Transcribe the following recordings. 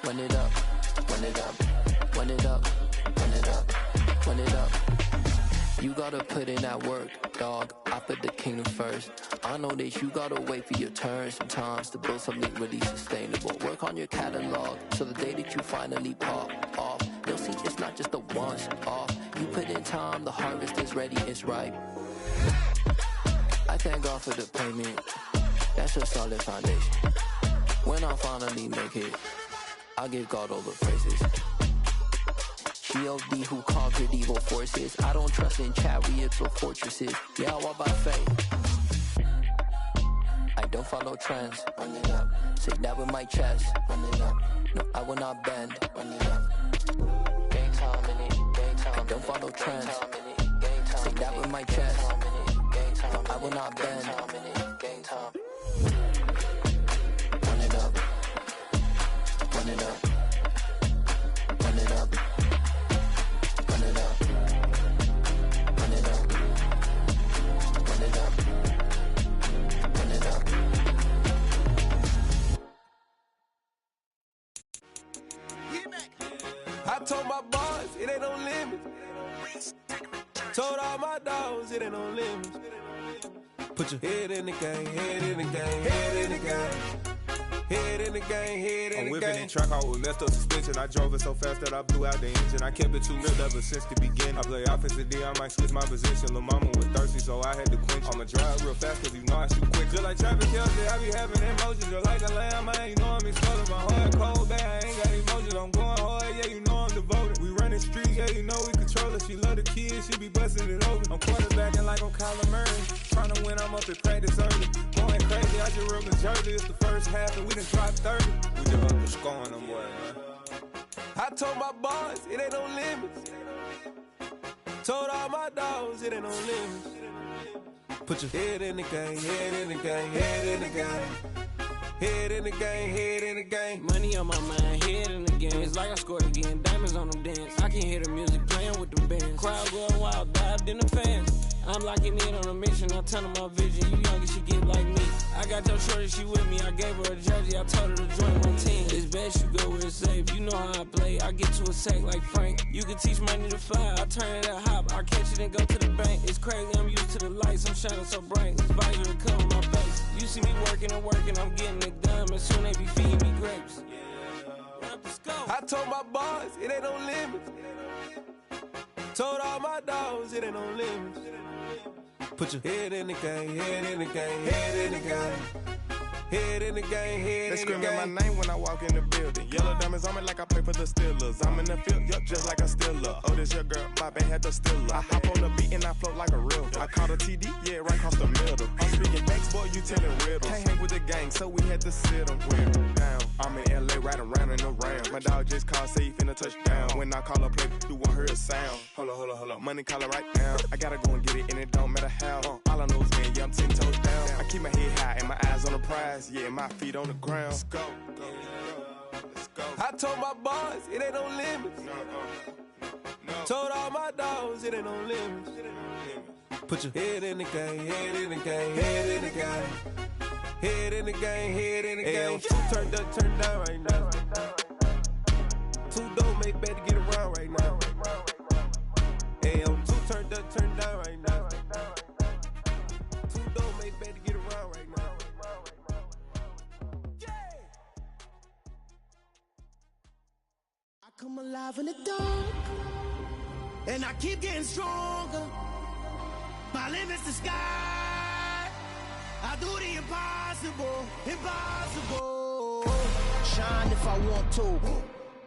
run it up, run it up, run it up, run it up, run it up. You gotta put in that work, dog. I put the kingdom first. I know that you gotta wait for your turn sometimes to build something really sustainable. Work on your catalog, so the day that you finally pop off, you'll see it's not just a once off. You put in time, the harvest is ready, it's ripe. I thank God for the payment. That's a solid foundation. When I finally make it, I give God all the praises. G.O.D. who conquered evil forces. I don't trust in chariots or fortresses. Yeah, I walk by faith. I don't follow trends. Run it up. Say that with my chest. Run it up. No, I will not bend. Run it up. Gang time in it. Gang time. I don't follow trends. Say that with my chest. No, I will not bend. Gang time. Run it up. Run it up. Run it up. Run it up. Run it up. Run it up. Run it up. I told my boys it ain't no limit. Told all my dogs it ain't no limit. Put your head in the game, head in the game, head in the game. Head in the game, head in the game. I'm whipping in track, I was messed up suspension. I drove it so fast that I blew out the engine. I kept it too lit ever since the beginning. I play offensive D, I might switch my position. Lil' mama was thirsty, so I had to quench. I'ma drive real fast, cause you know I shoot quick. Just like traffic Kelsey, I be having emotions. Just like the lamb, man, you know I'm exploding. My heart cold, bad, I ain't got emotions. I'm going hard, yeah, you know I'm devoted. We running streets, yeah, you know we control it. She love the kids, she be busting it over. I'm quarterbacking like I'm Kyler Murray. Trying to win, I'm up at practice early. Going crazy, I just real Jersey. It's the first half, and we done dropped 30. We just up and scoring them, boy, man. I told my boys it ain't no limits. Told all my dogs it ain't no limits. Put your head in the game, head in the game, head in the game. Head in the game, head in the game. Money on my mind, head in the game. It's like I scored again, diamonds on them dance. I can hear the music playing with them bands. Crowd going wild, dived in the fans. I'm locking in on a mission, I'm telling my vision. You young and she get like me. I got your shorty, she with me. I gave her a jersey, I told her to join my team. It's best you go where it's safe. You know how I play, I get to a sack like Frank. You can teach money to fly, I turn it at hop. I catch it and go to the bank. It's crazy, I'm used to the lights, I'm shining so bright. This visor to come on my face. You see me working and working, I'm getting it done. And soon they be feeding me grapes. I told my boys it ain't no limits. Told all my dogs it ain't no limits. Put your head in the game, head in the game, head in the game. Head in the game, head in the game. They screaming my name when I walk in the building. Yellow diamonds on me like I play for the Steelers. I'm in the field, yup, just like a Steeler. Oh, this your girl, my band had the Steeler. I hop on the beat and I float like a river. I caught a TD, yeah, right across the middle. I'm speaking banks, boy, you telling riddles. Can't hang with the gang, so we had to sit them down. I'm in LA, riding around in the round. My dog just called, say he finna touch down. When I call a play, you won't hear a sound. Hold up, money call it right now. I gotta go and get it, and it don't matter how. All I know is, man, yeah, I'm 10 toes down. I keep my head high and my eyes on the prize. Yeah, my feet on the ground. Let's go. Let's go. I told my boys it ain't no limits. No. Told all my dogs it ain't no limits. Put your head in the game, head in the game, head in the game. Head in the game, head in the game. Two turned up, turned down right now. Two dope make better get around right now. Hey, I'm two turned up, turned down right now. Two dope make better get around right now. I come alive in the dark, and I keep getting stronger. My limit's the sky. I do the impossible, impossible. Shine if I want to.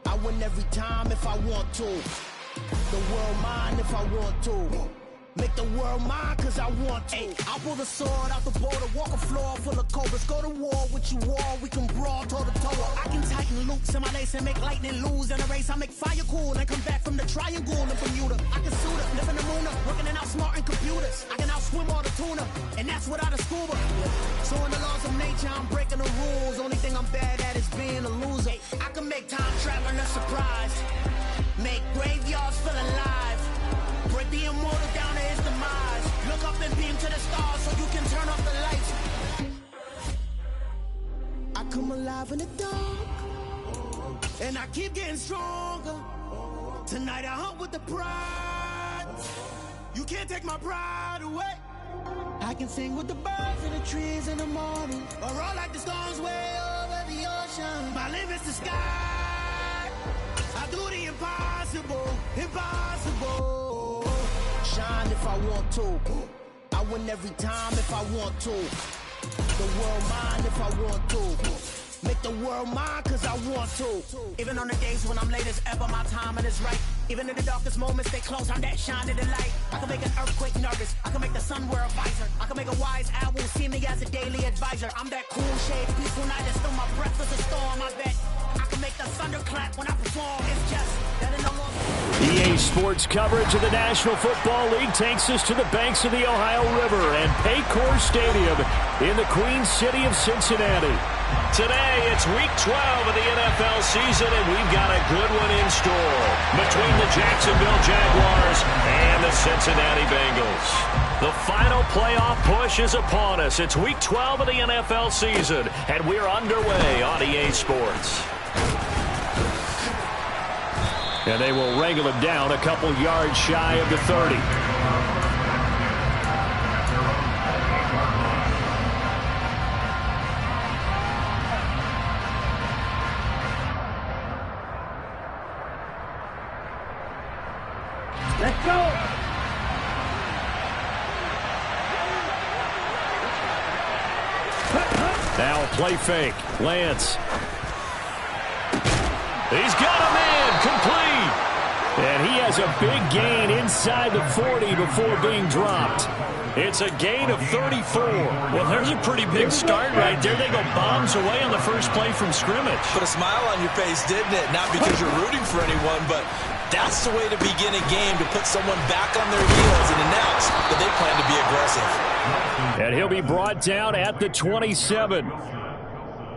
I win every time if I want to. The world mine if I want to. Make the world mine cause I want to. I pull the sword out the border, walk a floor full of cobras. Go to war with you all, we can brawl toe to toe. I can tighten loops in my lace and make lightning lose in a race. I make fire cool and come back from the triangle in Bermuda. I can suit up, live in the moon, working and outsmarting computers. I can outswim all the tuna, and that's without a scuba. So in the laws of nature, I'm breaking the rules. Only thing I'm bad at is being a loser. I can make time traveling a surprise. Make graveyards feel alive. Break the immortal down to his demise. Look up and beam to the stars so you can turn off the lights. I come alive in the dark, and I keep getting stronger. Tonight I hunt with the pride. You can't take my pride away. I can sing with the birds and the trees in the morning, or roll like the storms way over the ocean. My limit's the sky. I do the impossible, impossible. Shine if I want to. I win every time if I want to. The world mine if I want to. Make the world mine cause I want to. Even on the days when I'm late as ever, my timing is right. Even in the darkest moments, stay close, I'm that shining the light. I can make an earthquake nervous, I can make the sun wear a visor. I can make a wise owl see me as a daily advisor. I'm that cool shade, peaceful night, and still my breath is a storm. I bet I can make the thunder clap when I perform. It's just that it no longer... EA Sports coverage of the National Football League takes us to the banks of the Ohio River and Paycor Stadium in the Queen City of Cincinnati. Today, it's Week 12 of the NFL season, and we've got a good one in store between the Jacksonville Jaguars and the Cincinnati Bengals. The final playoff push is upon us. It's Week 12 of the NFL season, and we're underway on EA Sports. And they will wrangle him down a couple yards shy of the 30. Let's go! Now a play fake. Lance. He's got a man complete. And he has a big gain inside the 40 before being dropped. It's a gain of 34. Well, there's a pretty big start right there. They go bombs away on the first play from scrimmage. Put a smile on your face, didn't it? Not because you're rooting for anyone, but that's the way to begin a game, to put someone back on their heels and announce that they plan to be aggressive. And he'll be brought down at the 27.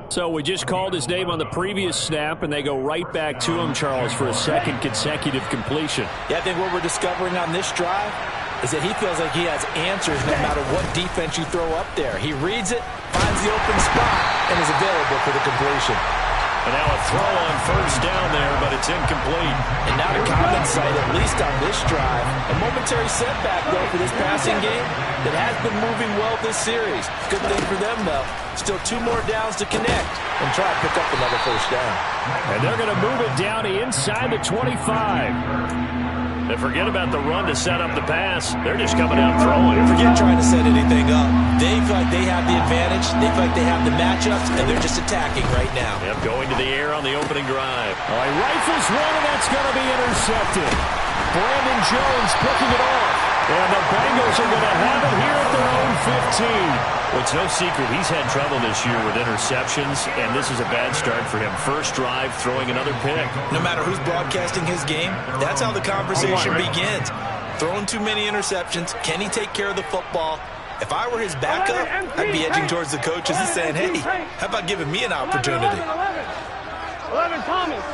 So we just called his name on the previous snap, and they go right back to him, Charles, for a second consecutive completion. Yeah, I think what we're discovering on this drive is that he feels like he has answers no matter what defense you throw up there. He reads it, finds the open spot, and is available for the completion. And now a throw on first down there, but it's incomplete. And now to Common's side, at least on this drive, a momentary setback, though, for this passing game that has been moving well this series. Good thing for them, though. Still 2 more downs to connect and try to pick up another first down. And they're going to move it down inside the 25. And forget about the run to set up the pass. They're just coming out throwing. Forget trying to set anything up. They feel like they have the advantage. They feel like they have the matchups, and they're just attacking right now. Yep, going to the air on the opening drive. All right, rifles one, and that's going to be intercepted. Brandon Jones picking it off. And the Bengals are going to have it here at their own 15. Well, it's no secret he's had trouble this year with interceptions, and this is a bad start for him. First drive, throwing another pick. No matter who's broadcasting his game, that's how the conversation begins. Throwing too many interceptions. Can he take care of the football? If I were his backup, I'd be edging towards the coaches and saying, hey, how about giving me an opportunity? 11 Thomas.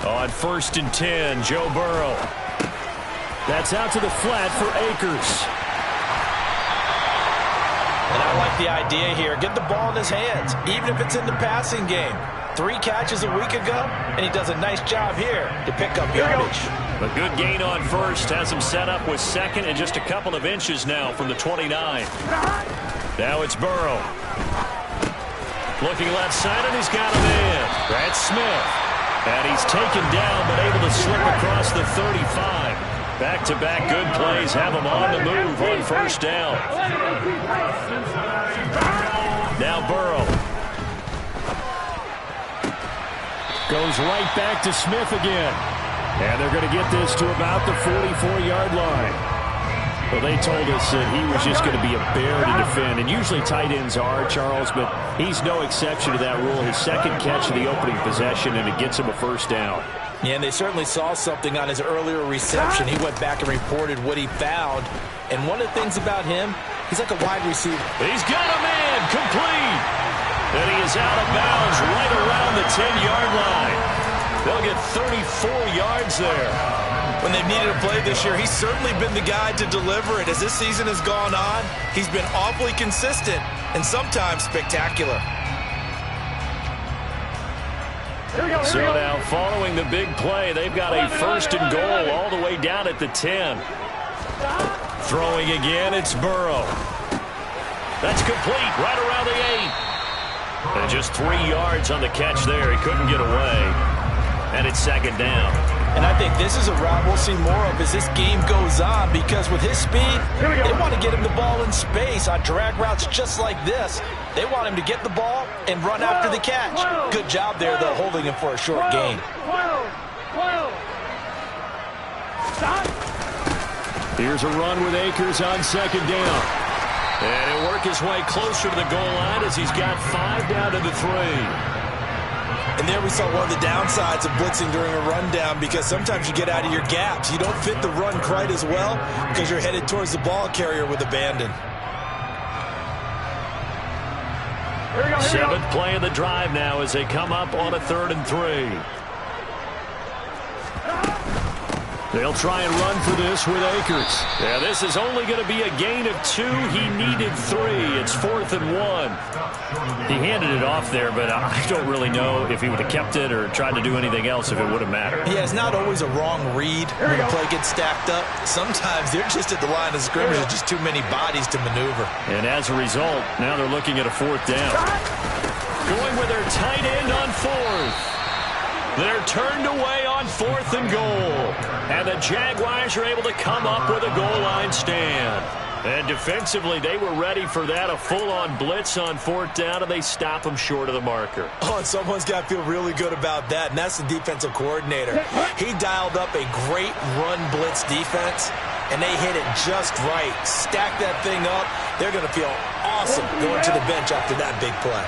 On 1st and 10, Joe Burrow. That's out to the flat for Akers. And I like the idea here. Get the ball in his hands, even if it's in the passing game. 3 catches a week ago, and he does a nice job here to pick up yardage. A good gain on first has him set up with second and just a couple of inches now from the 29. Now it's Burrow. Looking left side, and he's got a man. That's Smith. And he's taken down, but able to slip across the 35. Back-to-back good plays have him on the move on first down. Now Burrow. Goes right back to Smith again. And they're going to get this to about the 44-yard line. Well, they told us that he was just going to be a bear to defend. And usually tight ends are, Charles, but he's no exception to that rule. His second catch of the opening possession, and it gets him a first down. Yeah, and they certainly saw something on his earlier reception. He went back and reported what he found. And one of the things about him, he's like a wide receiver. He's got a man complete. And he is out of bounds right around the 10-yard line. They'll get 34 yards there. When they've needed a play this year, he's certainly been the guy to deliver it. As this season has gone on, he's been awfully consistent and sometimes spectacular. So now, following the big play, they've got a 1st and goal all the way down at the 10. Throwing again, it's Burrow. That's complete, right around the 8. And just 3 yards on the catch there. He couldn't get away. And it's 2nd down. And I think this is a route we'll see more of as this game goes on, because with his speed, they want to get him the ball in space on drag routes just like this. They want him to get the ball and run after the catch. Good job there, though, holding him for a short gain. Here's a run with Akers on 2nd down. And he'll work his way closer to the goal line as he's got 5 down to the 3. And there we saw one of the downsides of blitzing during a rundown, because sometimes you get out of your gaps. You don't fit the run quite as well because you're headed towards the ball carrier with abandon. 7th play of the drive now as they come up on a 3rd and 3. They'll try and run for this with Akers. Yeah, this is only going to be a gain of 2. He needed 3. It's 4th and 1. He handed it off there, but I don't really know if he would have kept it or tried to do anything else if it would have mattered. Yeah, it's not always a wrong read when the play gets stacked up. Sometimes they're just at the line of scrimmage. There's just too many bodies to maneuver. And as a result, now they're looking at a 4th down. Going with their tight end on 4th. They're turned away on 4th and goal. And the Jaguars are able to come up with a goal line stand. And defensively, they were ready for that, a full-on blitz on 4th down, and they stop them short of the marker. Oh, and someone's got to feel really good about that, and that's the defensive coordinator. He dialed up a great run blitz defense, and they hit it just right. Stack that thing up. They're going to feel awesome going to the bench after that big play.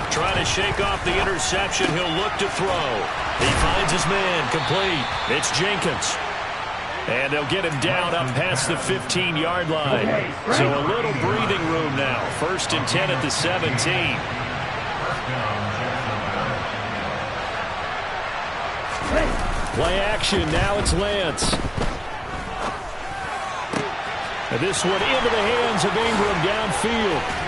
Trying to shake off the interception. He'll look to throw. He finds his man. Complete. It's Jenkins. And they'll get him down up past the 15-yard line. So a little breathing room now. 1st and 10 at the 17. Play action. Now it's Lance. And this one into the hands of Ingram downfield.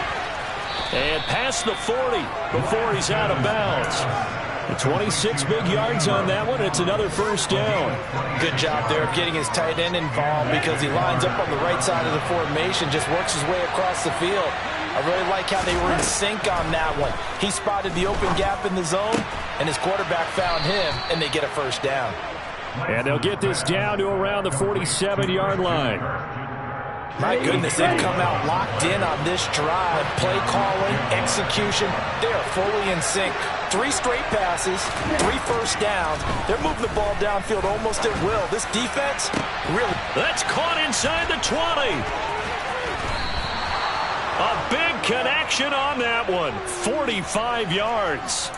And past the 40 before he's out of bounds. 26 big yards on that one. It's another 1st down. Good job there of getting his tight end involved, because he lines up on the right side of the formation, just works his way across the field. I really like how they were in sync on that one. He spotted the open gap in the zone, and his quarterback found him, and they get a 1st down. And they'll get this down to around the 47-yard line. My goodness, they've come out locked in on this drive. Play calling, execution, they are fully in sync. 3 straight passes, 3 1st downs. They're moving the ball downfield almost at will. This defense, really. That's caught inside the 20. A big connection on that one. 45 yards.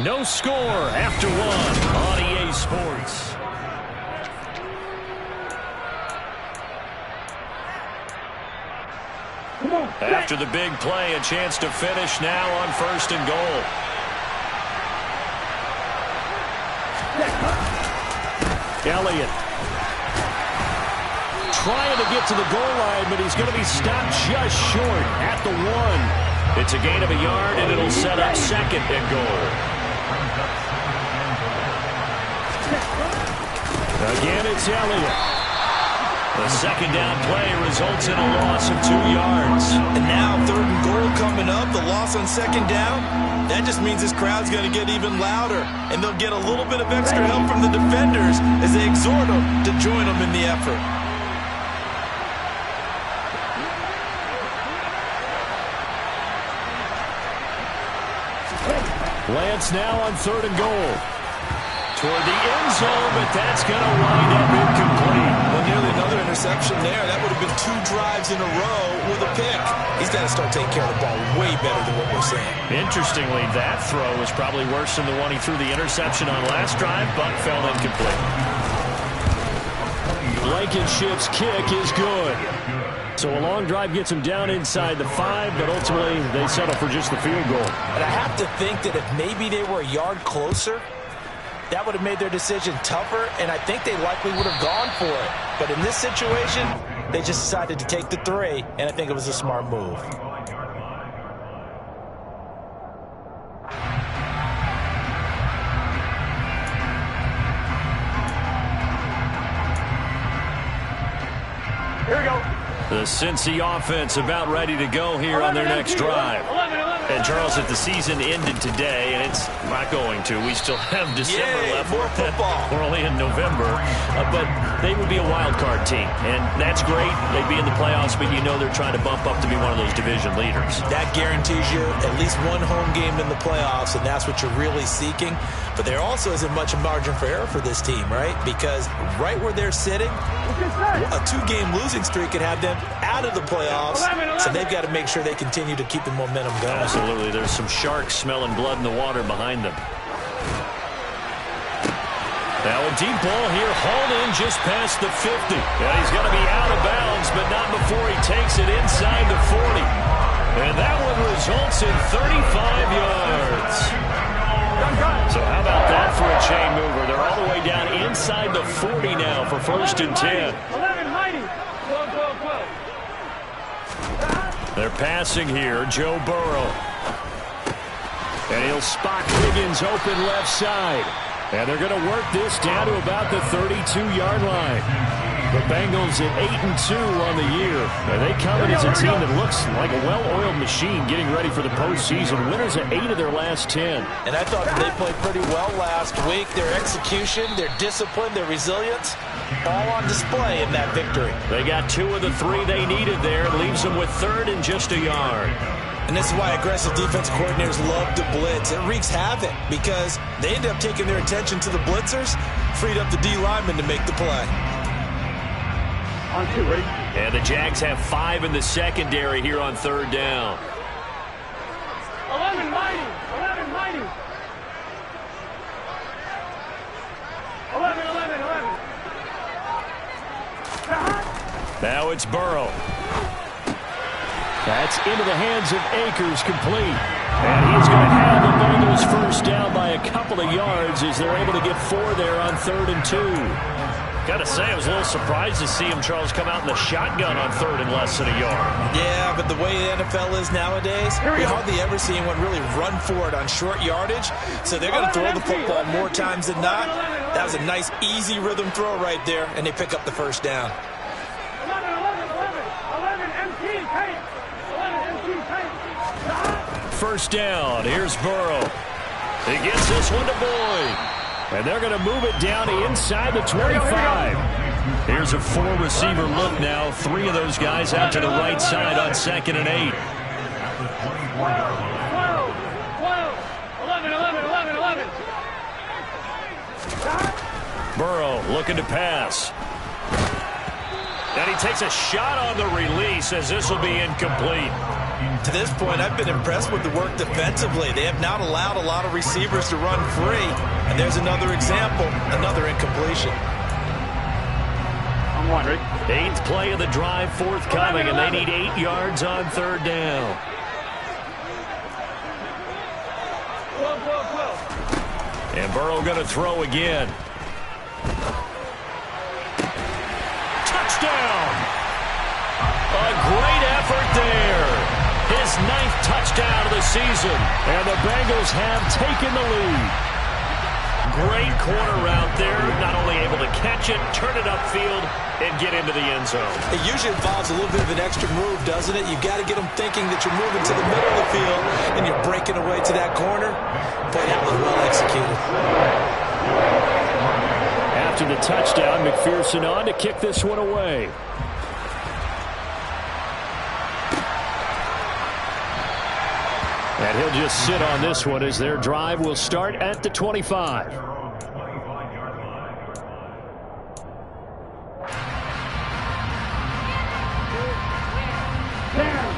No score after 1 on EA Sports. After the big play, a chance to finish now on 1st and goal. Elliott trying to get to the goal line, but he's going to be stopped just short at the 1. It's a gain of a yard, and it'll set up 2nd and goal. Again, it's Elliott. The 2nd down play results in a loss of 2 yards. And now 3rd and goal coming up. The loss on 2nd down. That just means this crowd's going to get even louder. And they'll get a little bit of extra help from the defenders as they exhort them to join them in the effort. Lance now on 3rd and goal. Toward the end zone, but that's going to wind up incomplete. Well, nearly another interception there. That would have been 2 drives in a row with a pick. He's got to start taking care of the ball way better than what we're seeing. Interestingly, that throw was probably worse than the one he threw the interception on last drive, but fell incomplete. Blankenship's kick is good. So a long drive gets him down inside the 5, but ultimately they settle for just the field goal. And I have to think that if maybe they were a yard closer, that would have made their decision tougher, and I think they likely would have gone for it. But in this situation, they just decided to take the 3, and I think it was a smart move. The Cincy offense about ready to go here on their next drive. And, Charles, if the season ended today, and it's not going to, we still have December left. More football. We're only in November. But they would be a wild card team. And that's great. They'd be in the playoffs, but you know they're trying to bump up to be one of those division leaders. That guarantees you at least one home game in the playoffs, and that's what you're really seeking. But there also isn't much margin for error for this team, right? Because right where they're sitting, a 2-game losing streak could have them out of the playoffs. So they've got to make sure they continue to keep the momentum going. Absolutely. There's some sharks smelling blood in the water behind them. Now a deep ball here, hauled in just past the 50. And he's going to be out of bounds, but not before he takes it inside the 40. And that one results in 35 yards. So how about that for a chain mover? They're all the way down inside the 40 now for 1st and 10. They're passing here, Joe Burrow. And he'll spot Higgins open left side. And they're going to work this down to about the 32-yard line. The Bengals at 8-2 on the year. And they come in as a team that looks like a well-oiled machine getting ready for the postseason. Winners at 8 of their last 10. And I thought they played pretty well last week. Their execution, their discipline, their resilience, all on display in that victory. They got 2 of the 3 they needed there. It leaves them with 3rd and just a yard. And this is why aggressive defense coordinators love to blitz. It wreaks havoc because they end up taking their attention to the blitzers, freed up the D lineman to make the play. On 2, ready? And the Jags have 5 in the secondary here on 3rd down. 11 mighty. 11 mighty. 11. Now it's Burrow. That's into the hands of Akers, complete. And he's going to have the Bengals first down by a couple of yards as they're able to get 4 there on 3rd and 2. Got to say, I was a little surprised to see him, Charles, come out in the shotgun on 3rd and less than a yard. Yeah, but the way the NFL is nowadays, we hardly ever see anyone really run for it on short yardage. So they're going to throw the football more times than not. That was a nice, easy rhythm throw right there, and they pick up the first down. 11, empty, tight. 11, empty, tight. First down, here's Burrow. He gets this one to Boyd. And they're going to move it down inside the 25. Here's a 4-receiver look now. 3 of those guys out to the right side on 2nd and 8. 11. Burrow looking to pass. And he takes a shot on the release as this will be incomplete. To this point, I've been impressed with the work defensively. They have not allowed a lot of receivers to run free. And there's another example, another incompletion. I'm 1, ready? 8th play of the drive forthcoming, and they need 8 yards on 3rd down. 12. And Burrow going to throw again. Touchdown! A great effort there. His 9th touchdown of the season. And the Bengals have taken the lead. Great corner route there. Not only able to catch it, turn it upfield, and get into the end zone. It usually involves a little bit of an extra move, doesn't it? You've got to get them thinking that you're moving to the middle of the field and you're breaking away to that corner. Boy, that was well executed. After the touchdown, McPherson on to kick this one away. And he'll just sit on this one as their drive will start at the 25.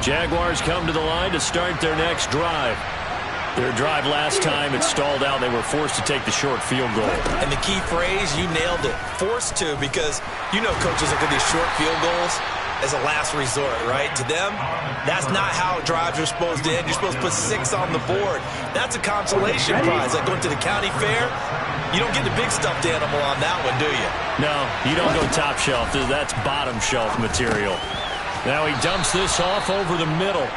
Jaguars come to the line to start their next drive. Their drive last time, it stalled out. They were forced to take the short field goal. And the key phrase, you nailed it, forced to, because you know coaches look at these short field goals as a last resort, right? To them, that's not how drives are supposed to end. You're supposed to put 6 on the board. That's a consolation prize. Like going to the county fair, you don't get the big stuffed animal on that one, do you? No, you don't go top shelf. That's bottom shelf material. Now he dumps this off over the middle.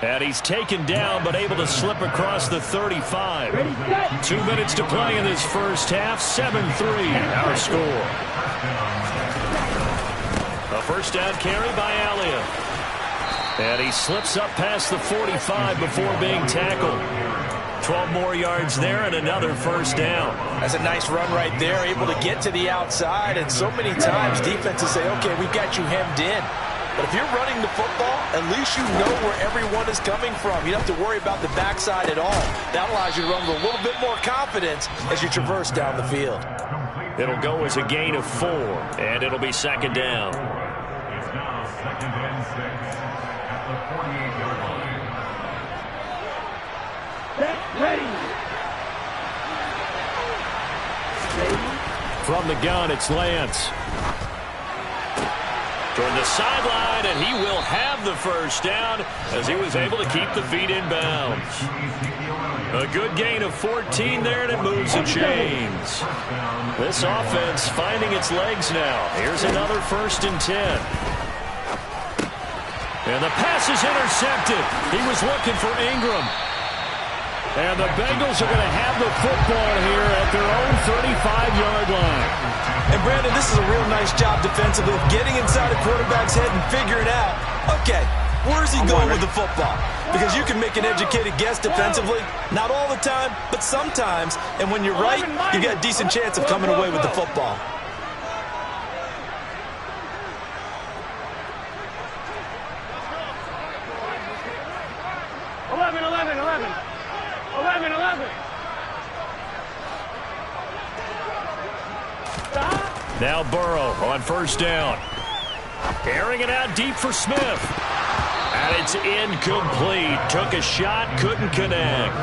And he's taken down, but able to slip across the 35. 2 minutes to play in this first half. 7-3, our score. A first down carry by Elliott. And he slips up past the 45 before being tackled. 12 more yards there and another first down. That's a nice run right there, able to get to the outside. And so many times defenses say, okay, we've got you hemmed in. But if you're running the football, at least you know where everyone is coming from. You don't have to worry about the backside at all. That allows you to run with a little bit more confidence as you traverse down the field. It'll go as a gain of 4, and it'll be second down. It's now second and 6 at the 48-yard line. Ready. From the gun, it's Lance. Toward the sideline, and he will have the first down as he was able to keep the feet in bounds. A good gain of 14 there, and it moves the chains. This offense finding its legs now. Here's another 1st and 10. And the pass is intercepted. He was looking for Ingram. And the Bengals are going to have the football here at their own 35-yard line. And, Brandon, this is a real nice job defensively of getting inside a quarterback's head and figuring out, okay, where's he going with the football? Because you can make an educated guess defensively, not all the time, but sometimes. And when you're right, you got a decent chance of coming away with the football. Now Burrow on first down. Airing it out deep for Smith. And it's incomplete. Took a shot, couldn't connect.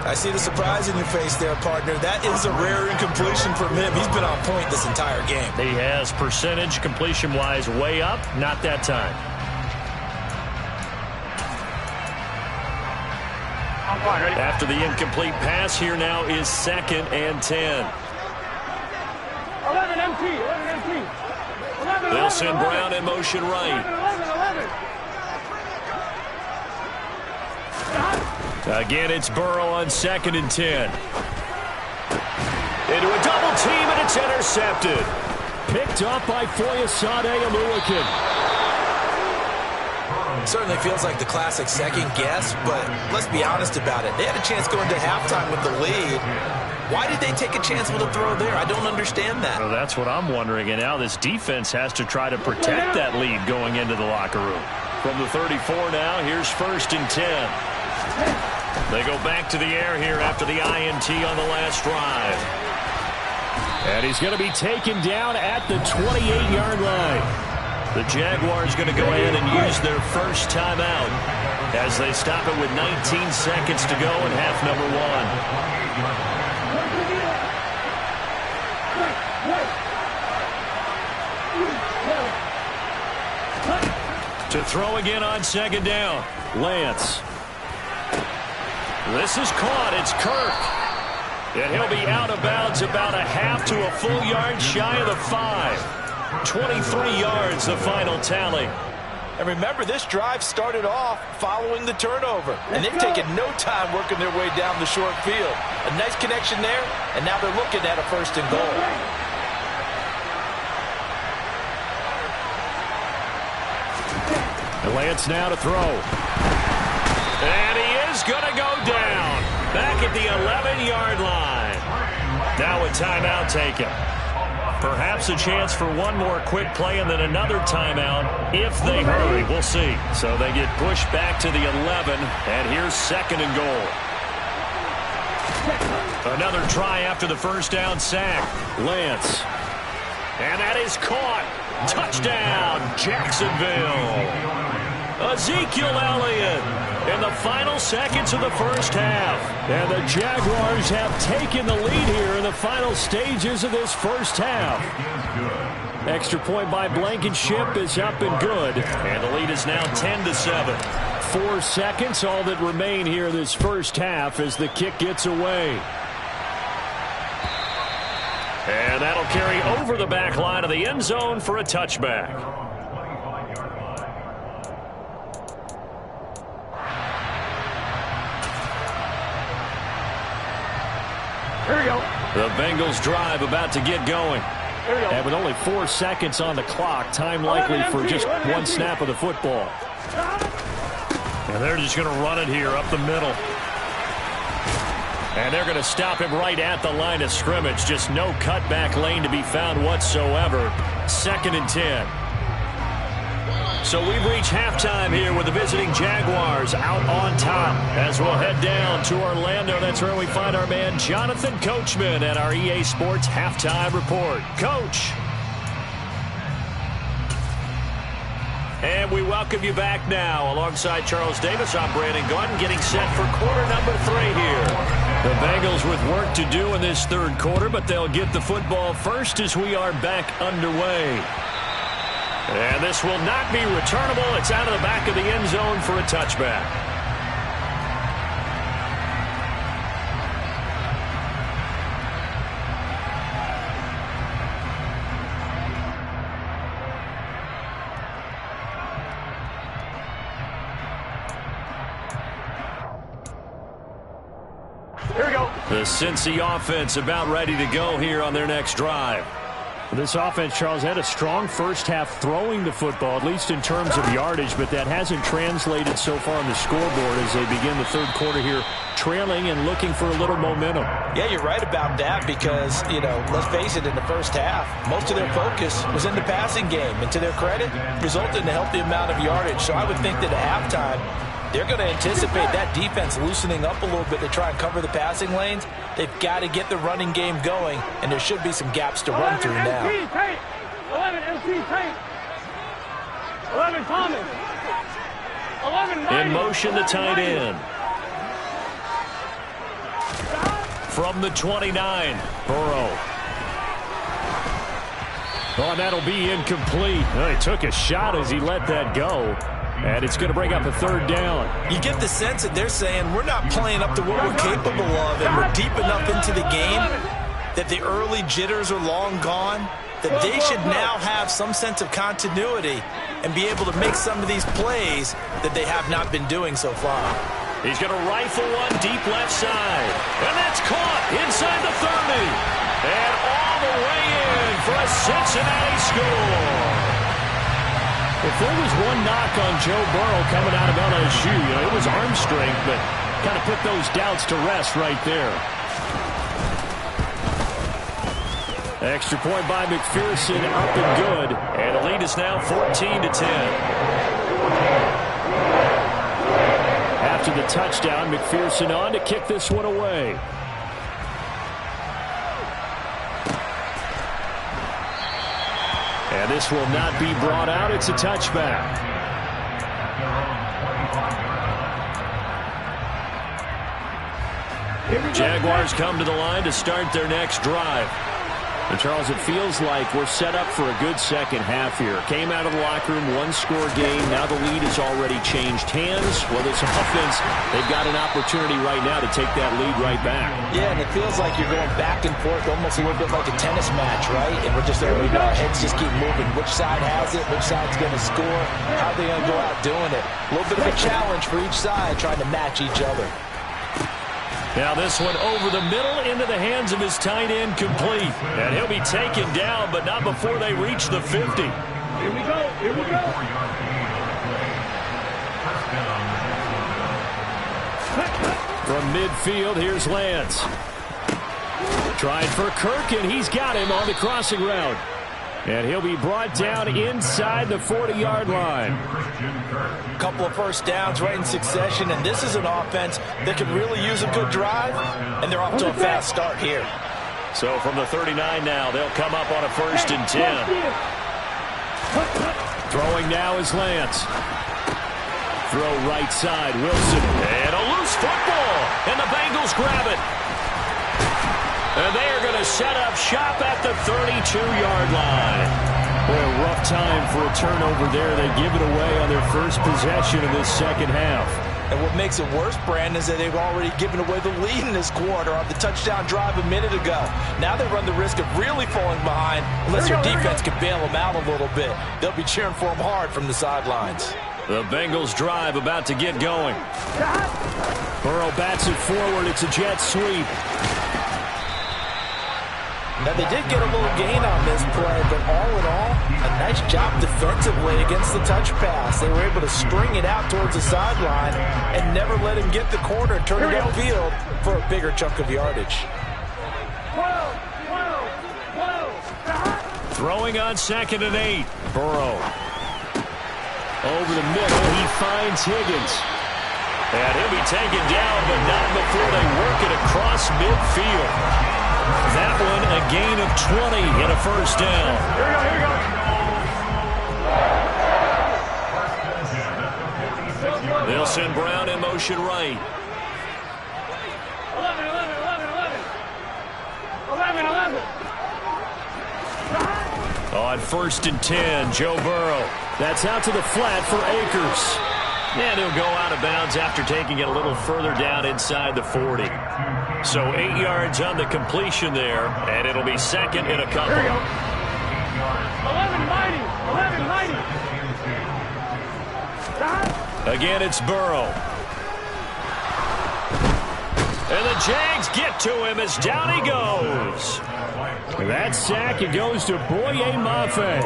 I see the surprise in your face there, partner. That is a rare incompletion from him. He's been on point this entire game. He has percentage completion-wise way up. Not that time. After the incomplete pass, here now is 2nd and 10. 11 MT. They'll send Brown in motion right. Again, it's Burrow on 2nd and 10. Into a double team, and it's intercepted. Picked up by Foyesade Oluwakin. Certainly feels like the classic second guess, but let's be honest about it. They had a chance going to halftime with the lead. Why did they take a chance with a throw there? I don't understand that. Well, that's what I'm wondering. And now this defense has to try to protect that lead going into the locker room. From the 34 now, here's 1st and 10. They go back to the air here after the INT on the last drive. And he's going to be taken down at the 28-yard line. The Jaguars going to go ahead and use their first timeout as they stop it with 19 seconds to go in half number 1. To throw again on 2nd down. Lance. This is caught. It's Kirk. And he'll be out of bounds about a half to a full yard shy of the 5. 23 yards, the final tally. And remember, this drive started off following the turnover. And they've taken no time working their way down the short field. A nice connection there, and now they're looking at a 1st and goal. And Lance now to throw. And he is going to go down. Back at the 11-yard line. Now a timeout taken. Perhaps a chance for one more quick play and then another timeout if they hurry. We'll see. So they get pushed back to the 11, and here's 2nd and goal. Another try after the first down sack. Lance. And that is caught. Touchdown, Jacksonville. Ezekiel Elliott in the final seconds of the first half. And the Jaguars have taken the lead here in the final stages of this first half. Extra point by Blankenship is up and good. And the lead is now 10-7. 4 seconds, all that remain here this first half as the kick gets away. And that'll carry over the back line of the end zone for a touchback. Here we go. The Bengals drive about to get going. And with only 4 seconds on the clock, time likely for just one snap of the football. And they're just going to run it here up the middle. And they're going to stop him right at the line of scrimmage. Just no cutback lane to be found whatsoever. 2nd and 10. So we've reached halftime here with the visiting Jaguars out on top. As we'll head down to Orlando, that's where we find our man Jonathan Coachman at our EA Sports Halftime Report. Coach. And we welcome you back now. Alongside Charles Davis, I'm Brandon Gordon, getting set for quarter number 3 here. The Bengals with work to do in this 3rd quarter, but they'll get the football first as we are back underway. And this will not be returnable. It's out of the back of the end zone for a touchback. Here we go. The Cincy offense about ready to go here on their next drive. This offense, Charles, had a strong first half throwing the football, at least in terms of yardage, but that hasn't translated so far on the scoreboard as they begin the 3rd quarter here, trailing and looking for a little momentum. Yeah, you're right about that because, let's face it, in the first half, most of their focus was in the passing game. And to their credit, resulted in a healthy amount of yardage. So I would think that at halftime, they're going to anticipate that defense loosening up a little bit to try and cover the passing lanes. They've got to get the running game going, and there should be some gaps to run through now. 11 MC Tank. 11 Thomas. 11 In motion, the tight end. From the 29, Burrow. Oh, that'll be incomplete. Oh, he took a shot as he let that go. And it's going to bring up a 3rd down. You get the sense that they're saying we're not playing up to what we're capable of, and we're deep enough into the game that the early jitters are long gone, that they should now have some sense of continuity and be able to make some of these plays that they have not been doing so far. He's going to rifle one deep left side. And that's caught inside the 30. And all the way in for a Cincinnati score. If there was one knock on Joe Burrow coming out of LSU, it was arm strength, but kind of put those doubts to rest right there. Extra point by McPherson, up and good. And the lead is now 14-10. After the touchdown, McPherson on to kick this one away. And this will not be brought out. It's a touchback. Jaguars come to the line to start their next drive. And Charles, it feels like we're set up for a good second half here. Came out of the locker room, 1-score game. Now the lead has already changed hands. Well, this offense, they've got an opportunity right now to take that lead right back. Yeah, and it feels like you're going back and forth almost a little bit like a tennis match, right? And we're just there, our heads just keep moving. Which side has it? Which side's going to score? How are they going to go out doing it? A little bit of a challenge for each side trying to match each other. Now this one over the middle into the hands of his tight end, complete. And he'll be taken down, but not before they reach the 50. Here we go. Here we go. From midfield, here's Lance. Trying for Kirk, and he's got him on the crossing route. And he'll be brought down inside the 40-yard line. A couple of first downs right in succession, and this is an offense that could really use a good drive, and they're off to a fast start here. So from the 39 now, they'll come up on a 1st and 10. Throwing now is Lance. Throw right side, Wilson. And a loose football, and the Bengals grab it. And they are going to set up shop at the 32-yard line. Boy, a rough time for a turnover there. They give it away on their first possession of this second half. And what makes it worse, Brandon, is that they've already given away the lead in this quarter on the touchdown drive a minute ago. Now they run the risk of really falling behind unless their defense can bail them out a little bit. They'll be cheering for them hard from the sidelines. The Bengals drive about to get going. Burrow bats it forward. It's a jet sweep. Now, they did get a little gain on this play, but all in all, a nice job defensively against the touch pass. They were able to string it out towards the sideline and never let him get the corner and turn it upfield for a bigger chunk of yardage. Throwing on 2nd and 8. Burrow. Over the middle, he finds Higgins. And he'll be taken down, but not before they work it across midfield. That one, a gain of 20 and a first down. They'll send Brown in motion right. 11. On 1st and 10, Joe Burrow. That's out to the flat for Akers. And he'll go out of bounds after taking it a little further down inside the 40. So 8 yards on the completion there, and it'll be 2nd and a couple. 11 mighty. Again, it's Burrow. And the Jags get to him as down he goes. That sack, it goes to Boye Mafe.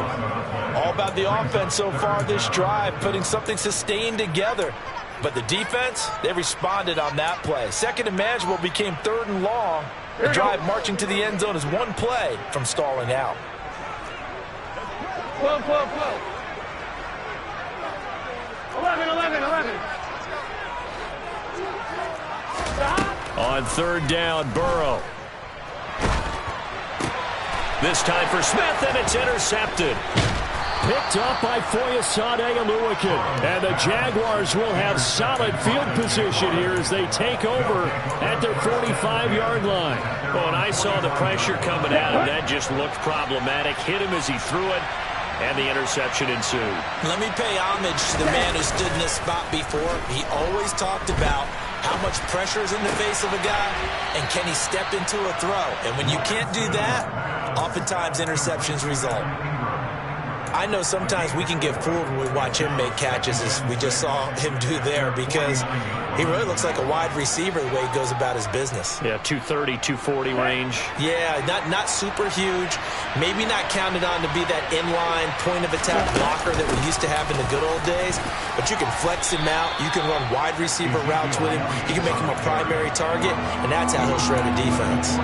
All about the offense so far this drive, putting something sustained together. But the defense, they responded on that play. 2nd and manageable became 3rd and long. The drive marching to the end zone is one play from stalling out. 12. 11. On 3rd down, Burrow. This time for Smith, and it's intercepted. Picked up by Foyesade Oluwakin. And the Jaguars will have solid field position here as they take over at their 45-yard line. Well, when I saw the pressure coming at him, that just looked problematic. Hit him as he threw it, and the interception ensued. Let me pay homage to the man who stood in this spot before. He always talked about how much pressure is in the face of a guy, and can he step into a throw? And when you can't do that, oftentimes interceptions result. I know sometimes we can get fooled when we watch him make catches, as we just saw him do there, because he really looks like a wide receiver the way he goes about his business. Yeah, 230, 240 range. Yeah, not super huge. Maybe not counted on to be that inline point-of-attack blocker that we used to have in the good old days, but you can flex him out. You can run wide receiver routes with him. You can make him a primary target, and that's how he'll shred a defense.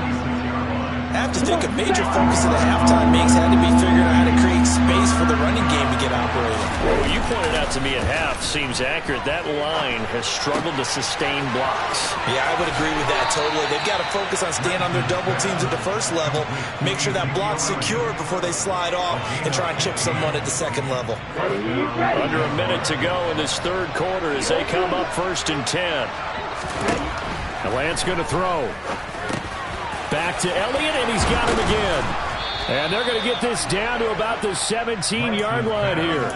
I have to think a major focus of the halftime makes had to be figuring out how to create space for the running game to get operating. Well, what you pointed out to me at half seems accurate. That line has struggled to sustain blocks. Yeah, I would agree with that totally. They've got to focus on staying on their double teams at the first level, make sure that block's secure before they slide off and try and chip someone at the second level. Under a minute to go in this 3rd quarter as they come up 1st and 10. Lance going to throw. Back to Elliott, and he's got him again. And they're going to get this down to about the 17-yard line here.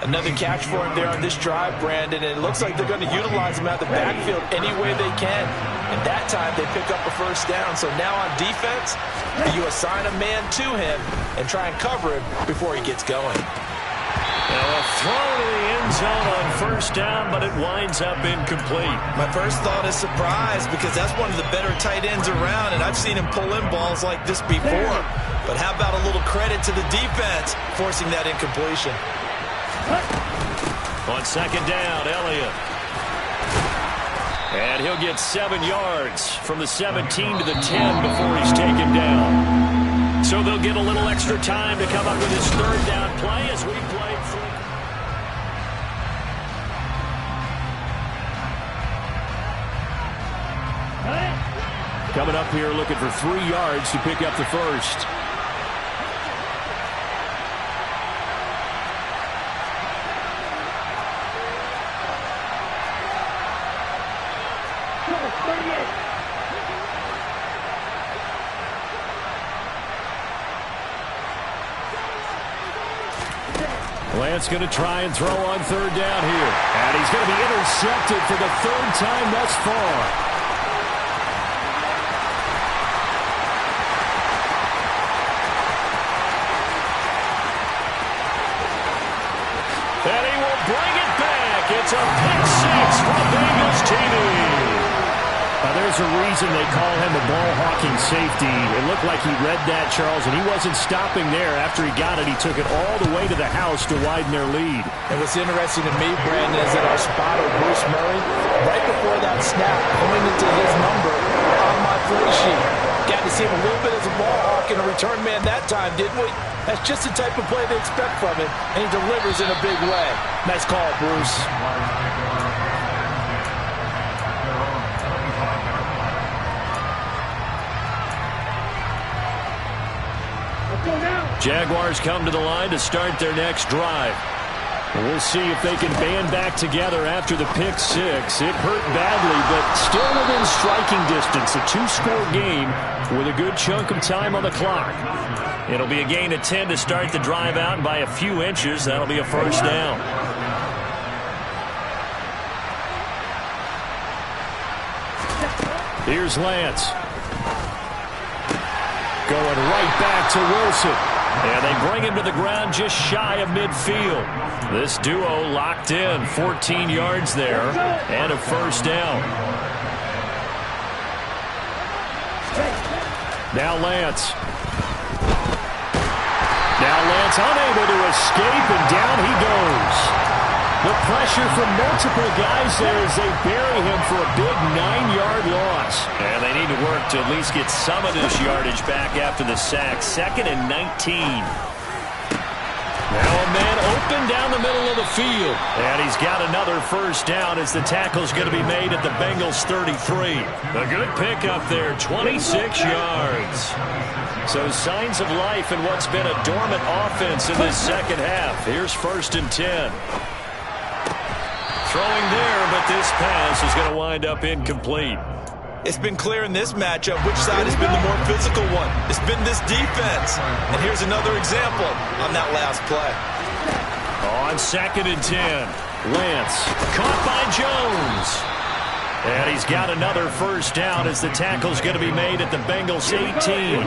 Another catch for him there on this drive, Brandon, and it looks like they're going to utilize him out the backfield any way they can. And that time they pick up a first down. So now on defense, you assign a man to him and try and cover him before he gets going. Now a throw to the end zone on 1st down, but it winds up incomplete. My first thought is surprise, because that's one of the better tight ends around, and I've seen him pull in balls like this before. But how about a little credit to the defense forcing that incompletion? On 2nd down, Elliott. And he'll get 7 yards from the 17 to the 10 before he's taken down. So they'll get a little extra time to come up with his 3rd down play as we play. Coming up here looking for 3 yards to pick up the first. Lance going to try and throw on 3rd down here. And he's going to be intercepted for the 3rd time thus far. And he will bring it back. It's a pick 6 for Bengals TV. There's a reason they call him a ball-hawking safety. It looked like he read that, Charles, and he wasn't stopping there. After he got it, he took it all the way to the house to widen their lead. And what's interesting to me, Brandon, is that our spotter, Bruce Murray, right before that snap, pointed into his number on my play sheet. Got to see him a little bit as a ball hawk and a return man that time, didn't we? That's just the type of play they expect from him, and he delivers in a big way. Nice call, Bruce. Jaguars come to the line to start their next drive. We'll see if they can band back together after the pick six. It hurt badly, but still within striking distance. A two-score game with a good chunk of time on the clock. It'll be a gain of 10 to start the drive out by a few inches. That'll be a first down. Here's Lance. Going right back to Wilson. And they bring him to the ground just shy of midfield. This duo locked in, 14 yards there, and a first down. Now Lance. Unable to escape, and down he goes. The pressure from multiple guys there as they bury him for a big 9-yard loss. And they need to work to at least get some of this yardage back after the sack. 2nd and 19. Now a man open down the middle of the field. And he's got another first down as the tackle's going to be made at the Bengals 33. A good pickup there, 26 yards. So signs of life in what's been a dormant offense in this second half. Here's 1st and 10. Throwing there, but this pass is going to wind up incomplete. It's been clear in this matchup which side has been the more physical one. It's been this defense. And here's another example on that last play. On 2nd and 10, Lance caught by Jones. And he's got another first down as the tackle's going to be made at the Bengals 18.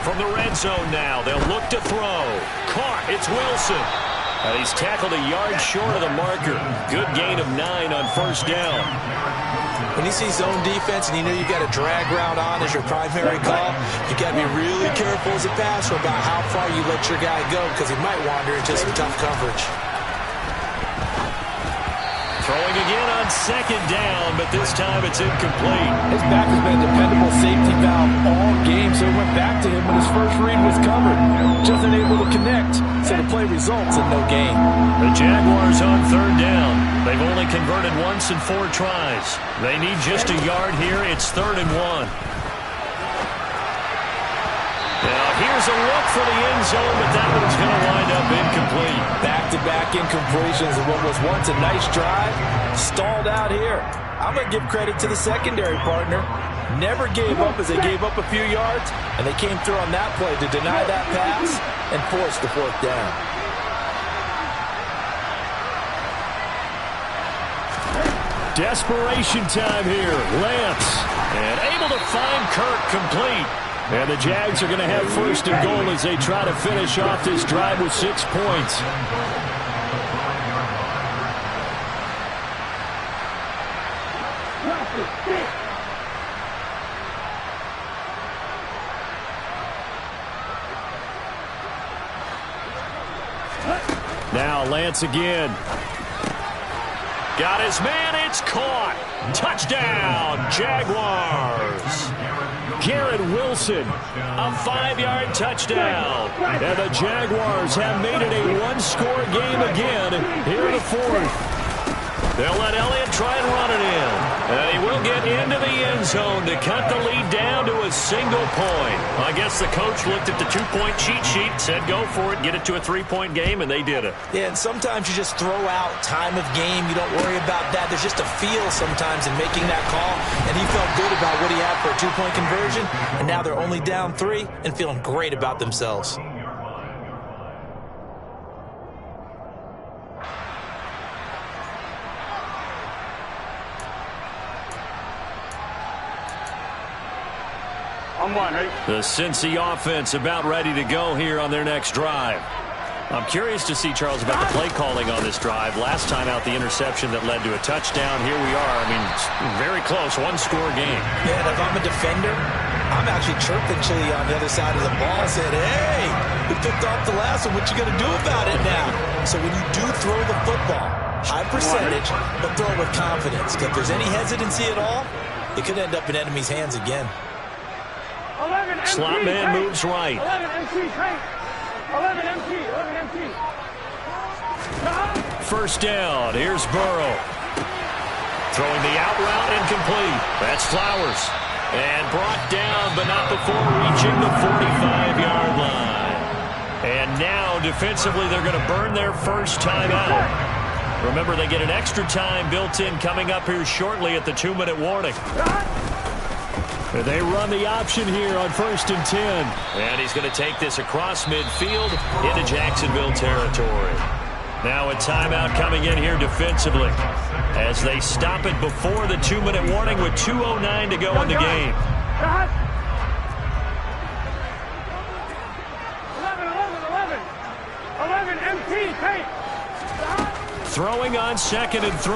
From the red zone now, they'll look to throw. Caught, it's Wilson. And he's tackled a yard short of the marker. Good gain of 9 on first down. When you see zone defense and you know you've got a drag route on as your primary call, you got to be really careful as a passer about how far you let your guy go because he might wander into some tough coverage. Throwing again on 2nd down, but this time it's incomplete. His back has been a dependable safety valve all game, so he went back to him when his first read was covered. Just unable to connect, so the play results in no gain. The Jaguars on 3rd down. They've only converted once in 4 tries. They need just a yard here. It's 3rd and 1. Now here's a look for the end zone, but that one's going to wind up incomplete. Back-to-back incompletions of what was once a nice drive, stalled out here. I'm going to give credit to the secondary partner. Never gave up as they gave up a few yards, and they came through on that play to deny that pass and force the 4th down. Desperation time here. Lance. And able to find Kirk complete. And the Jags are going to have 1st and goal as they try to finish off this drive with 6 points. Now Lance again. Got his man, it's caught. Touchdown, Jaguars. Garrett Wilson, a 5-yard touchdown. And the Jaguars have made it a one-score game again here in the 4th. They'll let Elliott try and run it in. And he will get into the end zone to cut the lead down to a single point. I guess the coach looked at the 2-point cheat sheet, said go for it, get it to a 3-point game, and they did it. Yeah, and sometimes you just throw out time of game. You don't worry about that. There's just a feel sometimes in making that call, and he felt good about what he had for a 2-point conversion, and now they're only down 3 and feeling great about themselves. On 1, ready? The Cincy offense about ready to go here on their next drive. I'm curious to see, Charles, about the play calling on this drive. Last time out, the interception that led to a touchdown. Here we are. I mean, very close, one-score game. Yeah, and if I'm a defender, I'm actually chirping Chili on the other side of the ball and saying, hey, we picked off the last one. What you going to do about it now? So when you do throw the football, high percentage, but throw it with confidence. Because if there's any hesitancy at all, it could end up in enemy's hands again. Slot man moves right. 11 MT, tight. 11 MT, 11 MT. First down. Here's Burrow. Throwing the out route incomplete. That's Flowers. And brought down, but not before reaching the 45-yard line. And now, defensively, they're going to burn their first time out. Remember, they get an extra time built in coming up here shortly at the 2-minute warning. They run the option here on 1st and 10. And he's going to take this across midfield into Jacksonville territory. Now a timeout coming in here defensively as they stop it before the 2-minute warning with 2:09 to go in the game. 11 MT, tight. Throwing on 2nd and 3.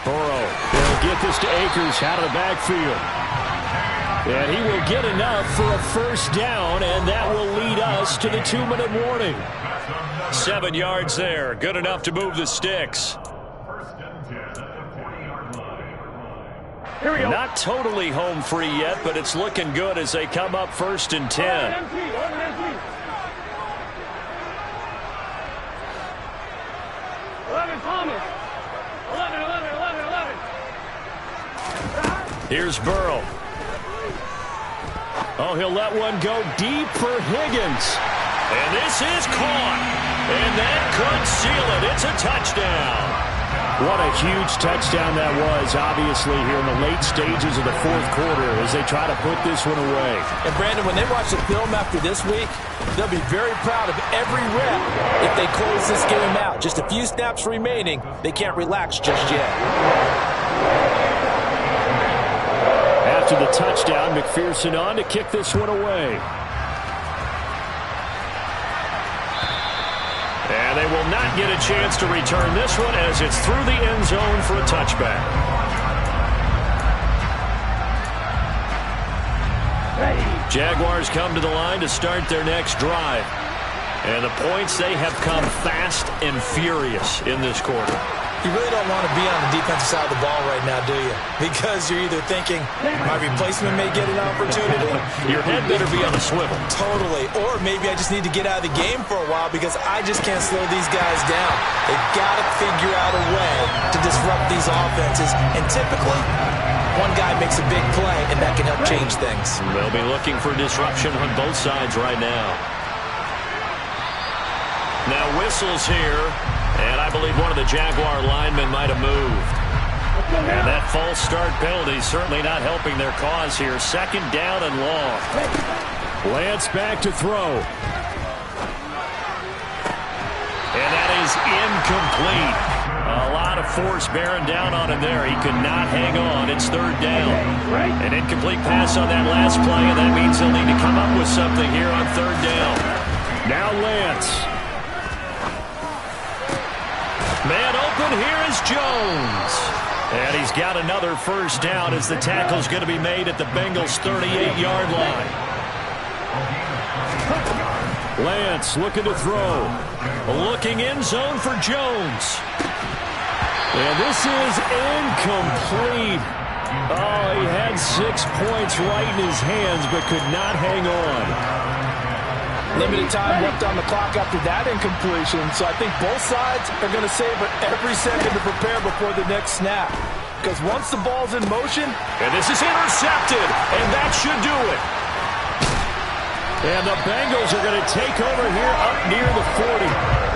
Burrow will get this to Akers out of the backfield. And he will get enough for a first down, and that will lead us to the 2-minute warning. 7 yards there. Good enough to move the sticks. Here we go. Not totally home free yet, but it's looking good as they come up 1st and 10. 11 MT, 11 MT. 11 Thomas. 11, 11, 11, 11. Here's Burrow. Oh, he'll let one go deep for Higgins. And this is caught. And that could seal it. It's a touchdown. What a huge touchdown that was, obviously, here in the late stages of the 4th quarter as they try to put this one away. And, Brandon, when they watch the film after this week, they'll be very proud of every rep if they close this game out. Just a few snaps remaining. They can't relax just yet. After the touchdown, McPherson on to kick this one away. And they will not get a chance to return this one as it's through the end zone for a touchback. Jaguars come to the line to start their next drive. And the points, they have come fast and furious in this quarter. You really don't want to be on the defensive side of the ball right now, do you? Because you're either thinking, my replacement may get an opportunity. Your head better be on a swivel. Totally. Or maybe I just need to get out of the game for a while because I just can't slow these guys down. They've got to figure out a way to disrupt these offenses. And typically, one guy makes a big play, and that can help change things. They'll be looking for disruption on both sides right now. Now whistles here. And I believe one of the Jaguar linemen might have moved. And that false start penalty certainly not helping their cause here. 2nd down and long. Lance back to throw. And that is incomplete. A lot of force bearing down on him there. He could not hang on. It's 3rd down. An incomplete pass on that last play, and that means they'll need to come up with something here on 3rd down. Now Lance. Man open, here is Jones. And he's got another first down as the tackle's going to be made at the Bengals' 38-yard line. Lance looking to throw. Looking end zone for Jones. And this is incomplete. Oh, he had 6 points right in his hands but could not hang on. Limited time left on the clock after that incompletion, so I think both sides are going to savor every second to prepare before the next snap. Because once the ball's in motion... And this is intercepted, and that should do it. And the Bengals are going to take over here up near the 40.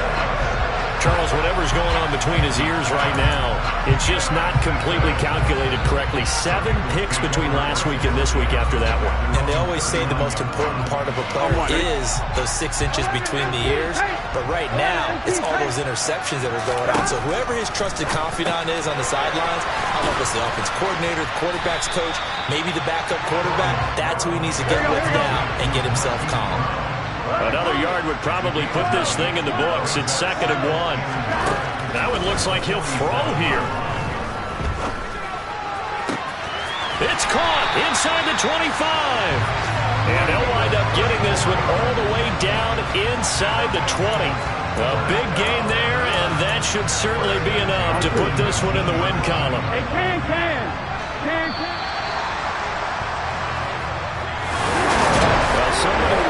Charles, whatever's going on between his ears right now, it's just not completely calculated correctly. 7 picks between last week and this week after that one. And they always say the most important part of a player is those 6 inches between the ears. But right now, it's all those interceptions that are going on. So whoever his trusted confidant is on the sidelines, I don't know if it's the offense coordinator, the quarterback's coach, maybe the backup quarterback, that's who he needs to get with now and get himself calm. Another yard would probably put this thing in the books. It's 2nd and 1. That one looks like he'll throw here. It's caught inside the 25. And they'll wind up getting this one all the way down inside the 20. A big gain there, and that should certainly be enough to put this one in the win column. Hey, can. Well, somebody